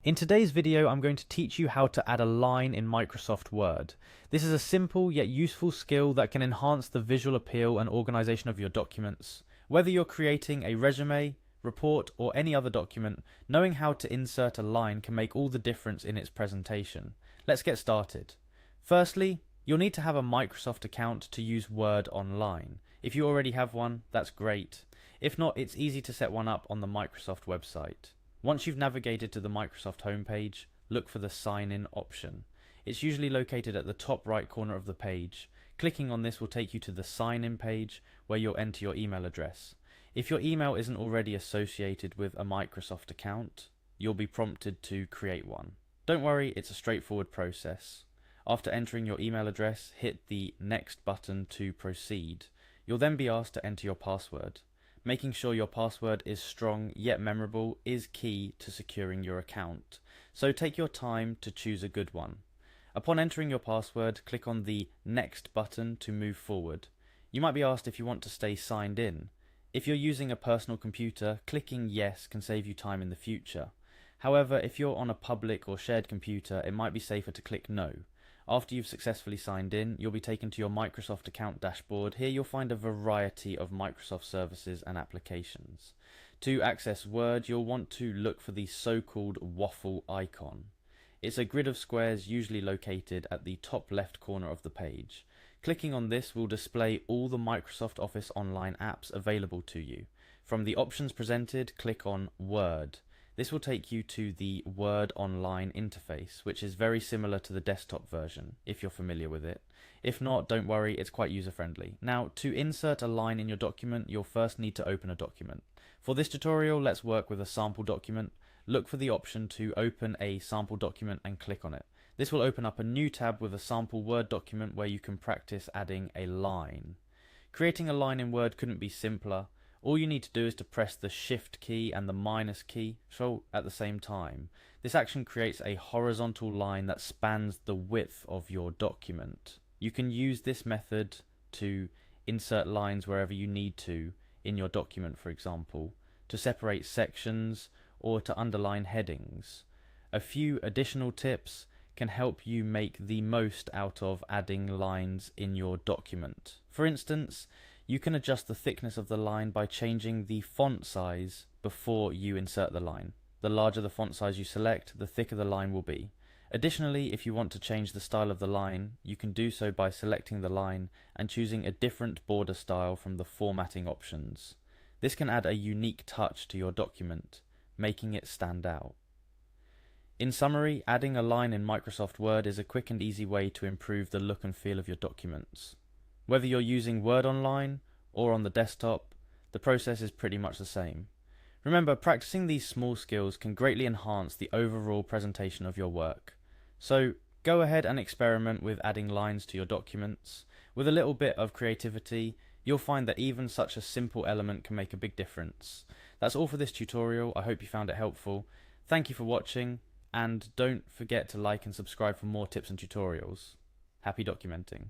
In today's video, I'm going to teach you how to add a line in Microsoft Word. This is a simple yet useful skill that can enhance the visual appeal and organization of your documents. Whether you're creating a resume, report, or any other document, knowing how to insert a line can make all the difference in its presentation. Let's get started. Firstly, you'll need to have a Microsoft account to use Word Online. If you already have one, that's great. If not, it's easy to set one up on the Microsoft website. Once you've navigated to the Microsoft homepage, look for the Sign In option. It's usually located at the top right corner of the page. Clicking on this will take you to the Sign In page where you'll enter your email address. If your email isn't already associated with a Microsoft account, you'll be prompted to create one. Don't worry, it's a straightforward process. After entering your email address, hit the Next button to proceed. You'll then be asked to enter your password. Making sure your password is strong yet memorable is key to securing your account, so take your time to choose a good one. Upon entering your password, click on the Next button to move forward. You might be asked if you want to stay signed in. If you're using a personal computer, clicking Yes can save you time in the future. However, if you're on a public or shared computer, it might be safer to click No. After you've successfully signed in, you'll be taken to your Microsoft account dashboard. Here you'll find a variety of Microsoft services and applications. To access Word, you'll want to look for the so-called waffle icon. It's a grid of squares usually located at the top left corner of the page. Clicking on this will display all the Microsoft Office Online apps available to you. From the options presented, click on Word. This will take you to the Word Online interface, which is very similar to the desktop version, if you're familiar with it. If not, don't worry, it's quite user-friendly. Now, to insert a line in your document, you'll first need to open a document. For this tutorial, let's work with a sample document. Look for the option to open a sample document and click on it. This will open up a new tab with a sample Word document where you can practice adding a line. Creating a line in Word couldn't be simpler. All you need to do is to press the Shift key and the minus key at the same time. This action creates a horizontal line that spans the width of your document. You can use this method to insert lines wherever you need to in your document, for example, to separate sections or to underline headings. A few additional tips can help you make the most out of adding lines in your document. For instance, you can adjust the thickness of the line by changing the font size before you insert the line. The larger the font size you select, the thicker the line will be. Additionally, if you want to change the style of the line, you can do so by selecting the line and choosing a different border style from the formatting options. This can add a unique touch to your document, making it stand out. In summary, adding a line in Microsoft Word is a quick and easy way to improve the look and feel of your documents. Whether you're using Word Online or on the desktop, the process is pretty much the same. Remember, practicing these small skills can greatly enhance the overall presentation of your work. So go ahead and experiment with adding lines to your documents. With a little bit of creativity, you'll find that even such a simple element can make a big difference. That's all for this tutorial. I hope you found it helpful. Thank you for watching, and don't forget to like and subscribe for more tips and tutorials. Happy documenting.